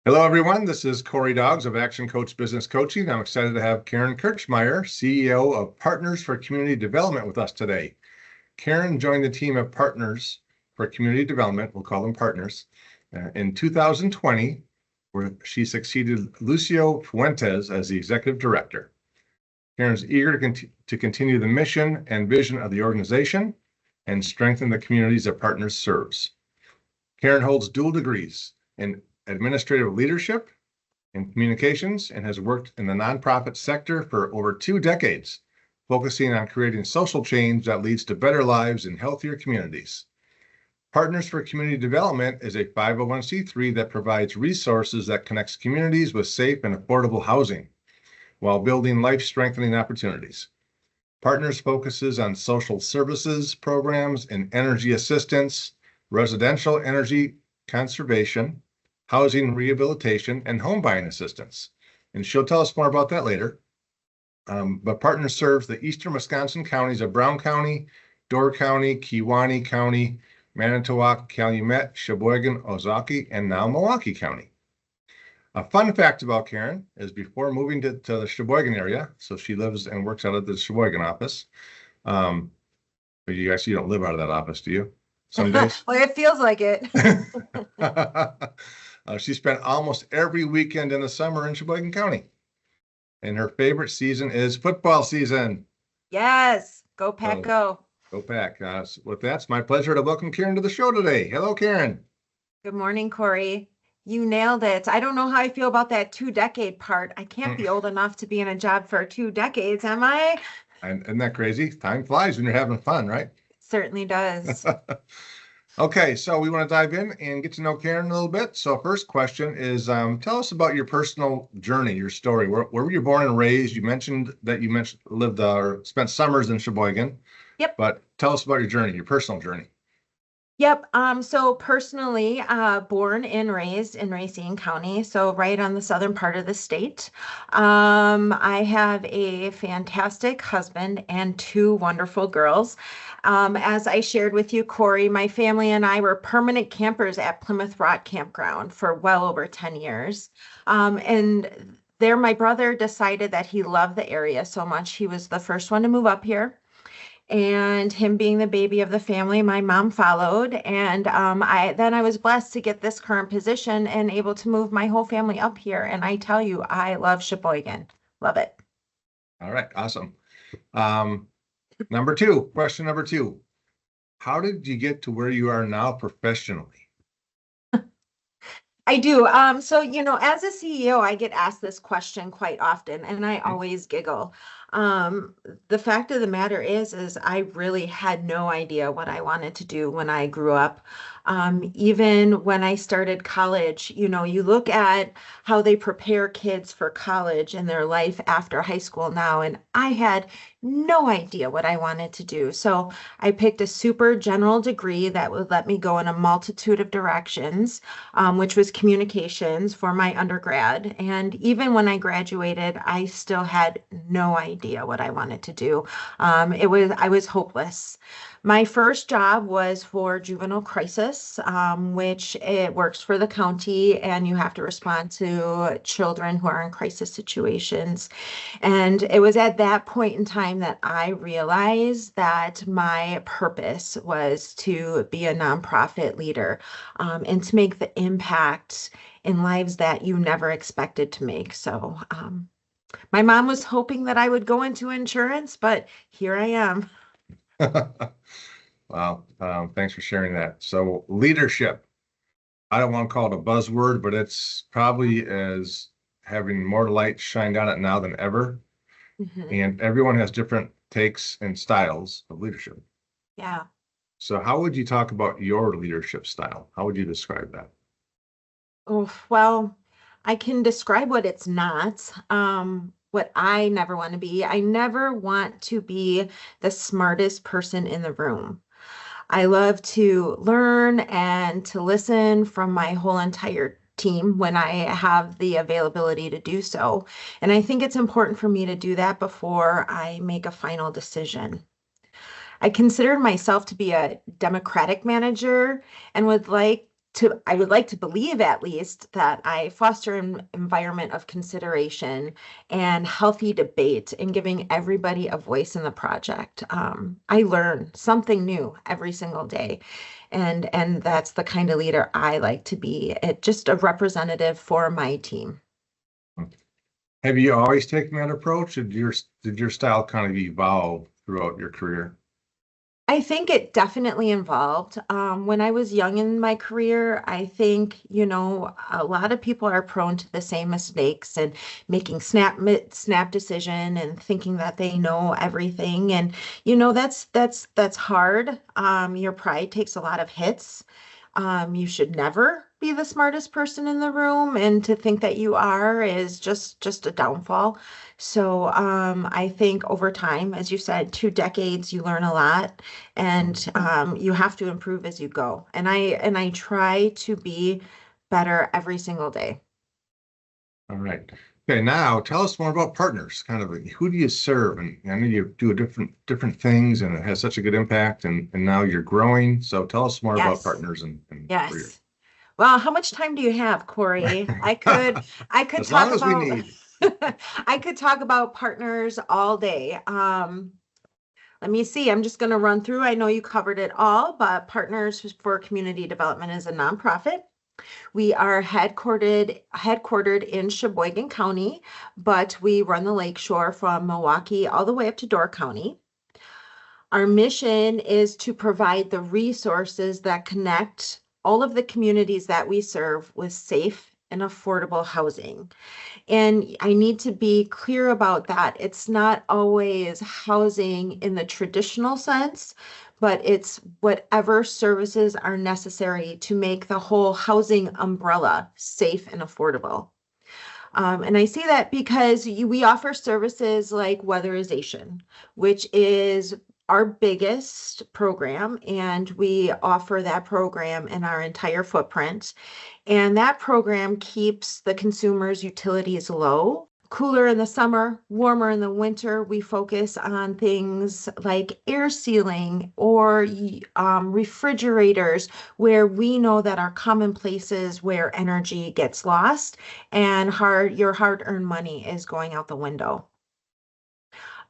Hello, everyone. This is Corey Doggs of actionCOACH Business Coaching. I'm excited to have Karin Kirchmeier, CEO of Partners for Community Development, with us today. Karin joined the team of Partners for Community Development, we'll call them partners, in 2020, where she succeeded Lucio Fuentes as the executive director. Karin's eager to continue the mission and vision of the organization and strengthen the communities that Partners serves. Karin holds dual degrees in administrative leadership and communications and has worked in the nonprofit sector for over 2 decades, focusing on creating social change that leads to better lives and healthier communities. Partners for Community Development is a 501c3 that provides resources that connects communities with safe and affordable housing while building life-strengthening opportunities. Partners focuses on social services programs and energy assistance, residential energy conservation, housing rehabilitation, and home buying assistance. And she'll tell us more about that later. But Partners serves the eastern Wisconsin counties of Brown County, Door County, Kewaunee County, Manitowoc, Calumet, Sheboygan, Ozaukee, and now Milwaukee County. A fun fact about Karin is before moving to the Sheboygan area, so she lives and works out of the Sheboygan office. But you guys, you don't live out of that office, do you? Some days? Well, it feels like it. She spent almost every weekend in the summer in Sheboygan County. And her favorite season is football season. Yes. Go Pack, go. Go Pack. With that, it's my pleasure to welcome Karin to the show today. Hello, Karin. Good morning, Corey. You nailed it. I don't know how I feel about that 2-decade part. I can't be old enough to be in a job for 2 decades, am I? Isn't that crazy? Time flies when you're having fun, right? It certainly does. Okay, so we want to dive in and get to know Karin a little bit. So first question is, tell us about your personal journey, your story. Where were you born and raised? You mentioned that you lived or spent summers in Sheboygan. Yep. But tell us about your journey, your personal journey. Yep. So personally, born and raised in Racine County, so right on the southern part of the state. I have a fantastic husband and 2 wonderful girls. As I shared with you, Corey, my family and I were permanent campers at Plymouth Rock Campground for well over 10 years. And there, my brother decided that he loved the area so much. He was the first one to move up here. And him being the baby of the family, my mom followed. And I was blessed to get this current position and able to move my whole family up here. And I tell you, I love Sheboygan. Love it. All right, awesome. Question number two. How did you get to where you are now professionally? I do. So, as a CEO, I get asked this question quite often, and I always giggle. The fact of the matter is I really had no idea what I wanted to do when I grew up. Even when I started college, you look at how they prepare kids for college and their life after high school now, and I had no idea what I wanted to do. So I picked a super general degree that would let me go in a multitude of directions, which was communications for my undergrad. And even when I graduated, I still had no idea what I wanted to do. I was hopeless. My first job was for juvenile crisis, which it works for the county, and you have to respond to children who are in crisis situations. And it was at that point in time that I realized that my purpose was to be a nonprofit leader, and to make the impact in lives that you never expected to make. So my mom was hoping that I would go into insurance, but here I am. Wow. Thanks for sharing that. So leadership, I don't want to call it a buzzword, but it's probably as having more light shined on it now than ever. Mhm. And everyone has different takes and styles of leadership. Yeah. So how would you talk about your leadership style? How would you describe that? Oh, well, I can describe what it's not. What I never want to be. I never want to be the smartest person in the room. I love to learn and to listen from my whole entire team when I have the availability to do so. And I think it's important for me to do that before I make a final decision. I consider myself to be a democratic manager and would like I would like to believe at least that I foster an environment of consideration and healthy debate and giving everybody a voice in the project. I learn something new every single day. And that's the kind of leader I like to be. Just a representative for my team. Have you always taken that approach? Did your style kind of evolve throughout your career? I think it definitely involved. When I was young in my career, I think, a lot of people are prone to the same mistakes and making snap decision and thinking that they know everything. And, that's hard. Your pride takes a lot of hits. You should never be the smartest person in the room, and to think that you are is just a downfall. So I think over time, as you said, 2 decades, you learn a lot, and you have to improve as you go. And I try to be better every single day. All right. Okay, now tell us more about partners. Kind of who do you serve? And I know you do different things, and it has such a good impact. And now you're growing. So tell us more about Yes, partners and career. yes. Well, how much time do you have, Corey? I could As long talk as we about need. I could talk about partners all day. Let me see. I'm just going to run through. I know you covered it all, but Partners for Community Development is a nonprofit. We are headquartered in Sheboygan County, but we run the lakeshore from Milwaukee all the way up to Door County. Our mission is to provide the resources that connect all of the communities that we serve with safe and affordable housing. And I need to be clear about that. It's not always housing in the traditional sense, but it's whatever services are necessary to make the whole housing umbrella safe and affordable. And I say that because we offer services like weatherization, which is our biggest program, and we offer that program in our entire footprint. And that program keeps the consumer's utilities low, cooler in the summer, warmer in the winter. We focus on things like air sealing or refrigerators, where we know that are common places where energy gets lost and your hard-earned money is going out the window.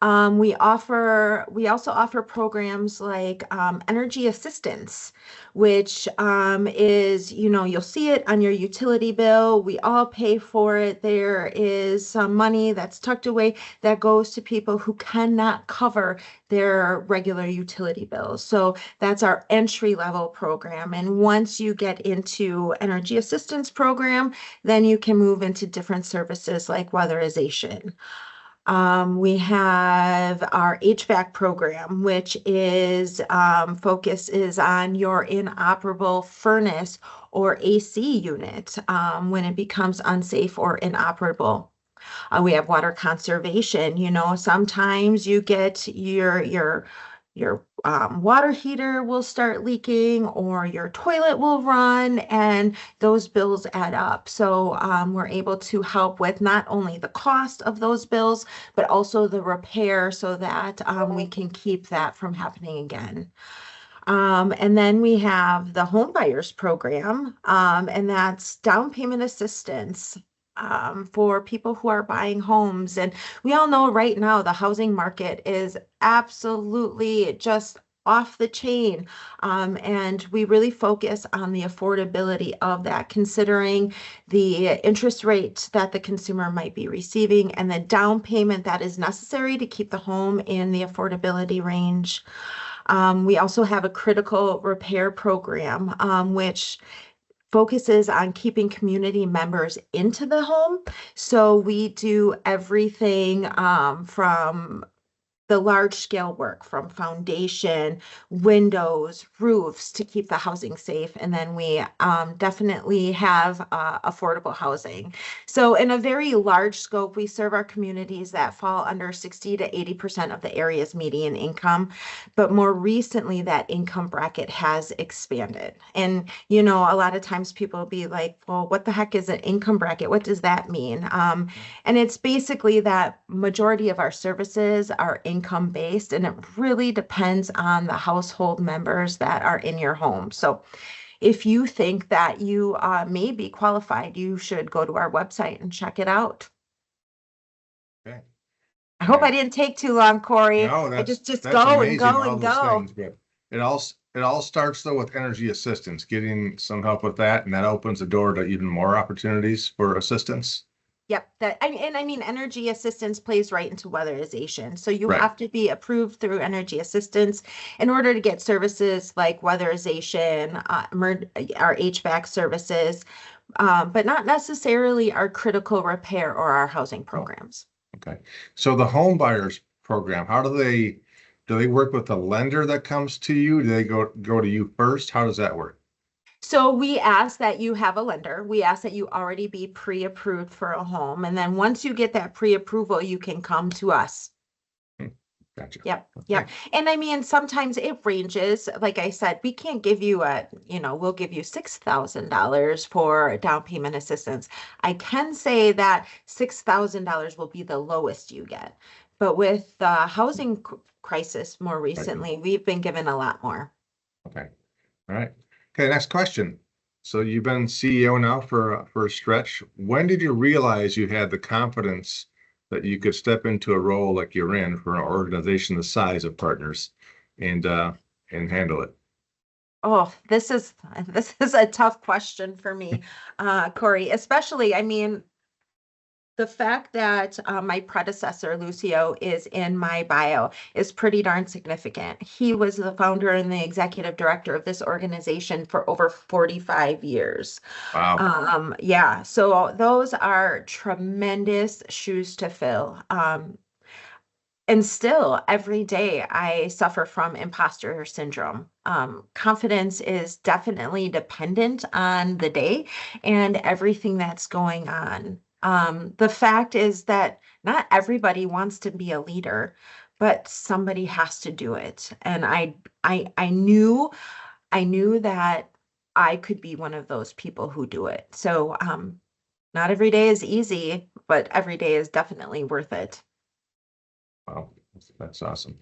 We also offer programs like energy assistance, which is, you'll see it on your utility bill. We all pay for it. There is some money that's tucked away that goes to people who cannot cover their regular utility bills. So that's our entry level program. And once you get into energy assistance program, then you can move into different services like weatherization. We have our HVAC program, which is focus is on your inoperable furnace or AC unit when it becomes unsafe or inoperable. We have water conservation. Sometimes you get your water heater will start leaking, or your toilet will run, and those bills add up. So we're able to help with not only the cost of those bills, but also the repair, so that we can keep that from happening again. And then we have the home buyers program, and that's down payment assistance for people who are buying homes. And we all know right now the housing market is absolutely just off the chain. And we really focus on the affordability of that, considering the interest rate that the consumer might be receiving and the down payment that is necessary to keep the home in the affordability range. We also have a critical repair program, which focuses on keeping community members into the home. So we do everything from the large scale work, from foundation, windows, roofs, to keep the housing safe. And then we definitely have affordable housing. So in a very large scope, we serve our communities that fall under 60 to 80% of the area's median income. But more recently, that income bracket has expanded. And, a lot of times people will be like, well, what the heck is an income bracket? What does that mean? And it's basically that majority of our services are income based, and it really depends on the household members that are in your home. So if you think that you may be qualified, you should go to our website and check it out. Okay. I hope I didn't take too long, Corey. No, I just that's go and amazing, go all and those go. things, but it all starts though with energy assistance, getting some help with that, and that opens the door to even more opportunities for assistance. Yep, and I mean energy assistance plays right into weatherization. So you Right. have to be approved through energy assistance in order to get services like weatherization, our HVAC services, but not necessarily our critical repair or our housing Oh, programs. okay. So the home buyers program, how do they work with the lender that comes to you? Do they go to you first? How does that work? So we ask that you have a lender. We ask that you already be pre-approved for a home. And then once you get that pre-approval, you can come to us. Hmm, Gotcha. Yep, Okay. yep. And I mean, sometimes it ranges. Like I said, we can't give you we'll give you $6,000 for down payment assistance. I can say that $6,000 will be the lowest you get. But with the housing crisis more Right. recently, we've been given a lot more. Okay. All right. Okay, next question. So you've been CEO now for a stretch. When did you realize you had the confidence that you could step into a role like you're in for an organization the size of Partners and handle it? Oh, this is a tough question for me, Corey, especially, I mean, the fact that my predecessor, Lucio, is in my bio is pretty darn significant. He was the founder and the executive director of this organization for over 45 years. Wow. Yeah, so those are tremendous shoes to fill. And still, every day I suffer from imposter syndrome. Confidence is definitely dependent on the day and everything that's going on. The fact is that not everybody wants to be a leader, but somebody has to do it. And I knew that I could be one of those people who do it. So, not every day is easy, but every day is definitely worth it. Wow. That's awesome.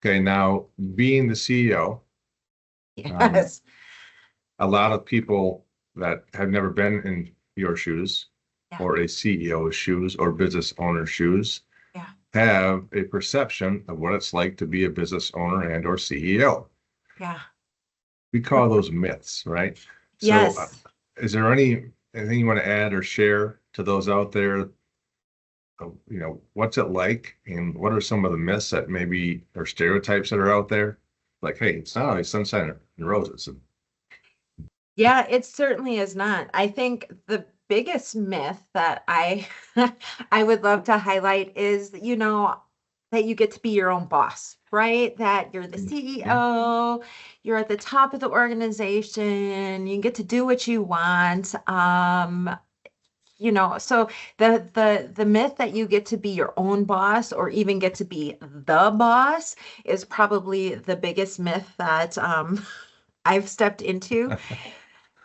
Okay, now being the CEO, um, Yes. a lot of people that have never been in your shoes Yeah. or a CEO's shoes or business owner's shoes Yeah. have a perception of what it's like to be a business owner and or CEO. Yeah. We call those myths, right? So, Yes. is there anything you want to add or share to those out there? What's it like, and what are some of the myths that maybe or stereotypes that are out there? Like, hey, it's not always sunshine and roses. Yeah, it certainly is not. I think the biggest myth that I I would love to highlight is, that you get to be your own boss, right? That you're the Mhm. CEO, you're at the top of the organization, you get to do what you want. So the myth that you get to be your own boss or even get to be the boss is probably the biggest myth that I've stepped into.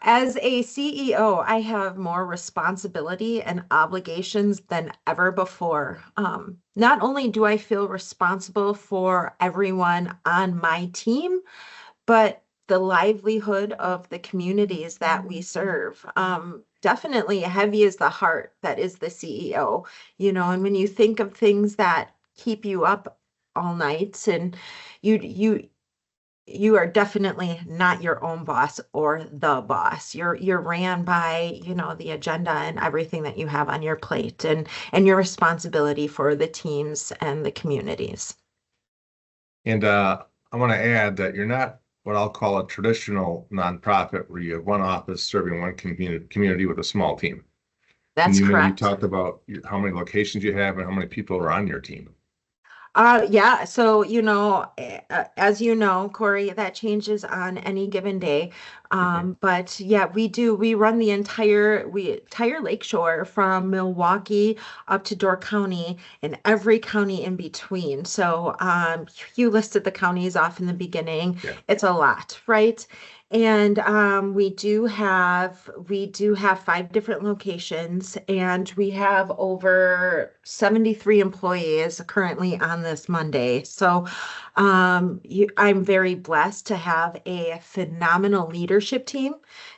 As a CEO, I have more responsibility and obligations than ever before. Not only do I feel responsible for everyone on my team, but the livelihood of the communities that we serve. Definitely heavy is the heart that is the CEO, and when you think of things that keep you up all night and you are definitely not your own boss or the boss. You're ran by, the agenda and everything that you have on your plate and your responsibility for the teams and the communities. And I want to add that you're not what I'll call a traditional nonprofit where you have one office serving one community with a small team. Can That's you maybe correct. talk about how many locations you have and how many people are on your team? Yeah, so as you know, Corey, that changes on any given day. Mhm. But yeah, we run the entire lakeshore from Milwaukee up to Door County and every county in between. So you listed the counties off in the beginning. Yeah. It's a lot, right? And we do have 5 different locations, and we have over 73 employees currently on this Monday. So I'm very blessed to have a phenomenal leadership team.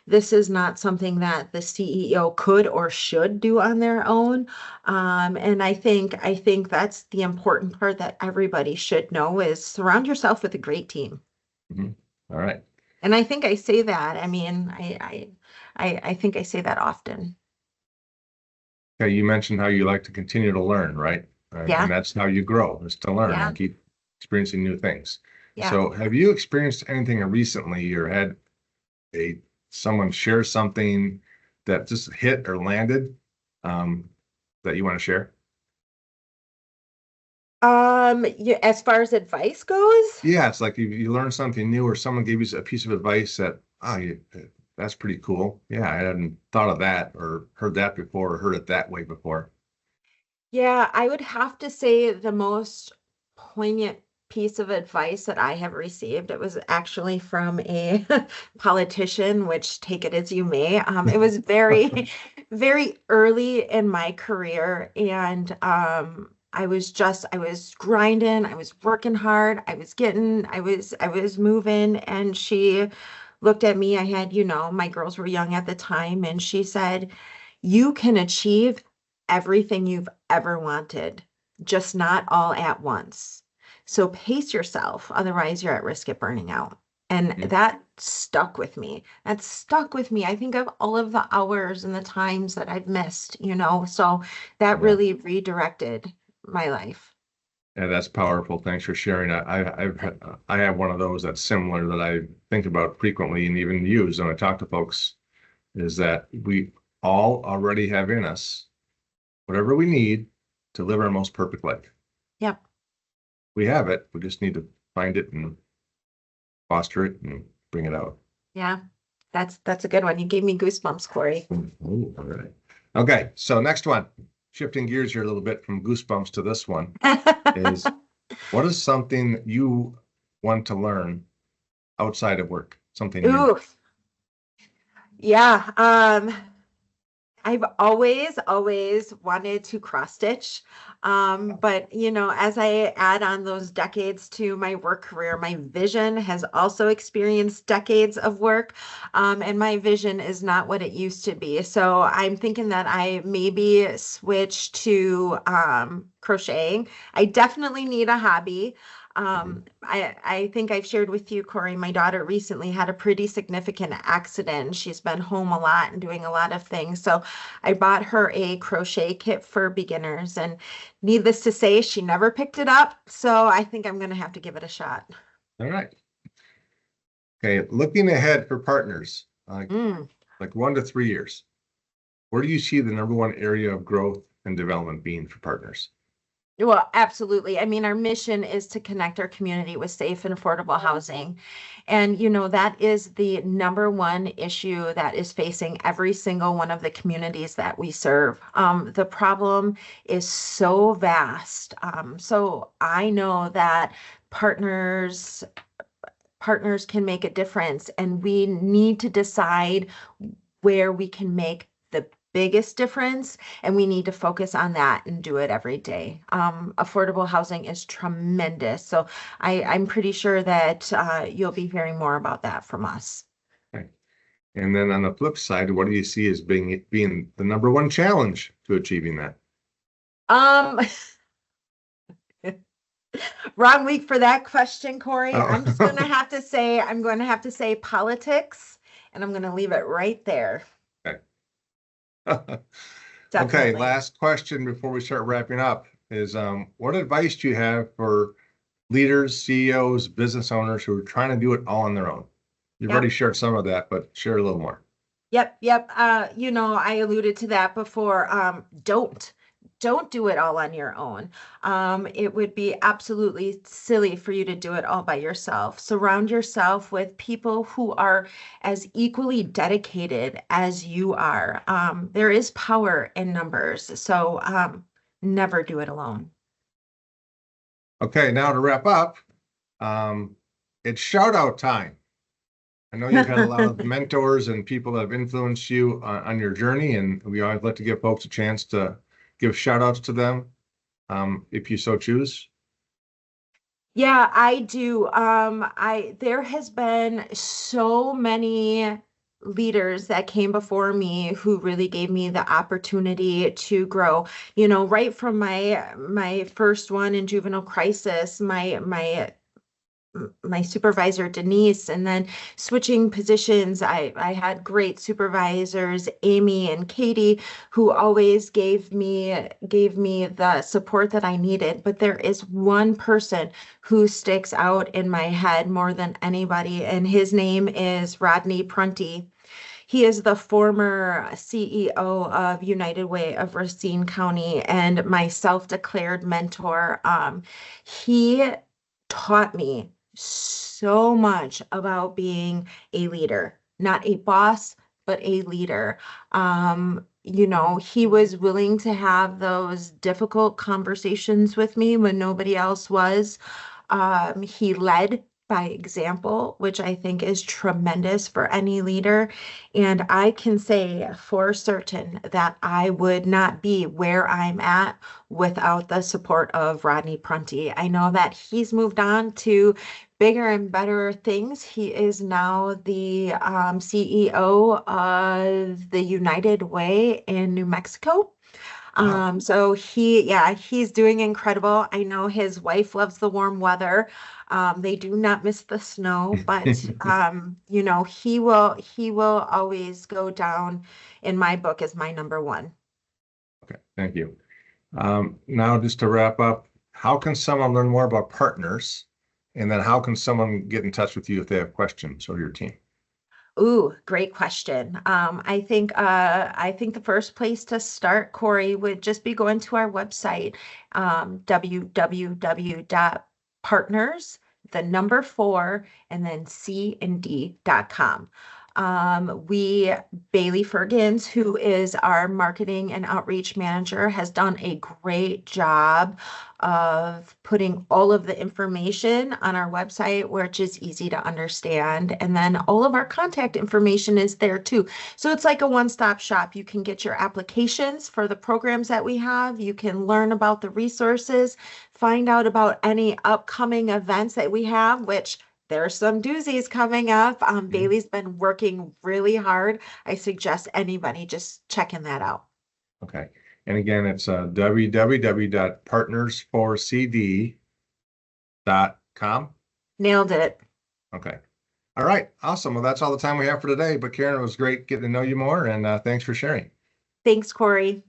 This is not something that the CEO could or should do on their own. And I think that's the important part that everybody should know is surround yourself with a great team. Mhm. All right. And I think I say that. I mean, I think I say that often. Okay, you mentioned how you like to continue to learn, right? And Yeah, that's how you grow, is to learn yeah, and keep experiencing new things. yeah. So have you experienced anything recently or had a someone share something that just hit or landed um, that you want to share? As far as advice goes, Yeah, it's like you learned something new or someone gave you a piece of advice that, that's pretty cool. Yeah, I hadn't thought of that or heard that before or heard it that way before. yeah, I would have to say the most poignant piece of advice that I have received, it was actually from a politician, which take it as you may. It was very, very early in my career, and I was grinding, I was working hard, I was moving, and she looked at me. I had, my girls were young at the time, and she said, "You can achieve everything you've ever wanted, just not all at once. So pace yourself, otherwise you're at risk of burning out." And Mhm. that stuck with me. That stuck with me. I think of all of the hours and the times that I've missed. So that Yeah. really redirected my life. Yeah, that's powerful. Thanks for sharing that. I have one of those that's similar that I think about frequently and even use when I talk to folks is that we all already have in us whatever we need to live our most perfect life. Yep. We have it. We just need to find it and foster it and bring it out. Yeah. That's a good one. You gave me goosebumps, Corey. Ooh, all right. Okay, so next one, shifting gears here a little bit from goosebumps to this one is what is something you want to learn outside of work? Something new. Ooh, yeah. I've always wanted to cross stitch. But as I add on those decades to my work career, my vision has also experienced decades of work. And my vision is not what it used to be. So I'm thinking that I maybe switch to crocheting. I definitely need a hobby. Mhm. I think I've shared with you, Corey, my daughter recently had a pretty significant accident. She's been home a lot and doing a lot of things. So I bought her a crochet kit for beginners, and needless to say, she never picked it up. So I think I'm going to have to give it a shot. All right. Okay, looking ahead for partners, Mm. like 1 to 3 years, where do you see the number one area of growth and development being for partners? Well, absolutely. I mean, our mission is to connect our community with safe and affordable housing. And, that is the number one issue that is facing every single one of the communities that we serve. The problem is so vast. So I know that partners partners can make a difference, and we need to decide where we can make the biggest difference, and we need to focus on that and do it every day. Affordable housing is tremendous, so I'm pretty sure that you'll be hearing more about that from us. Okay. And then on the flip side, what do you see as being the number one challenge to achieving that? Um, Wrong week for that question, Corey. Oh, I'm going to have to say politics, and I'm going to leave it right there. okay. Okay, Definitely. last question before we start wrapping up is what advice do you have for leaders, CEOs, business owners who are trying to do it all on their own? You've already Yep. shared some of that, but share a little more. Yep. I alluded to that before. Don't do it all on your own. It would be absolutely silly for you to do it all by yourself. Surround yourself with people who are as equally dedicated as you are. There is power in numbers, so never do it alone. Okay, now to wrap up, um, it's shout out time. I know you've had a lot of mentors and people that have influenced you on your journey, and we always like to give folks a chance to give shout outs to them, if you so choose. Yeah, I do. There has been so many leaders that came before me who really gave me the opportunity to grow. Right from my first one in juvenile crisis, my supervisor Denise, and then switching positions. I had great supervisors, Amy and Katie, who always gave me the support that I needed. But there is one person who sticks out in my head more than anybody, and his name is Rodney Prunty. He is the former CEO of United Way of Racine County and my self-declared mentor. He taught me so much about being a leader, not a boss, but a leader. He was willing to have those difficult conversations with me when nobody else was. He led by example, which I think is tremendous for any leader. And I can say for certain that I would not be where I'm at without the support of Rodney Prunty. I know that he's moved on to bigger and better things. He is now the CEO of the United Way in New Mexico. Wow. So he's doing incredible. I know his wife loves the warm weather. They do not miss the snow, but he will always go down in my book as my number one. Okay, thank you. Now, just to wrap up, how can someone learn more about partners? And then how can someone get in touch with you if they have questions or your team? Ooh, great question. I think the first place to start, Corey, would just be going to our website, www.partners, the number four, and then cand.com. Bailey Fergans, who is our marketing and outreach manager, has done a great job of putting all of the information on our website, which is easy to understand. And then all of our contact information is there too. So it's like a one-stop shop. You can get your applications for the programs that we have. You can learn about the resources, find out about any upcoming events that we have, which there's some doozies coming up. Mhm. Bailey's been working really hard. I suggest anybody just checking that out. Okay. And again, it's www.partners4cd.com. Nailed it. Okay. All right. Awesome. Well, that's all the time we have for today. But Karen, it was great getting to know you more, and thanks for sharing. Thanks, Corey.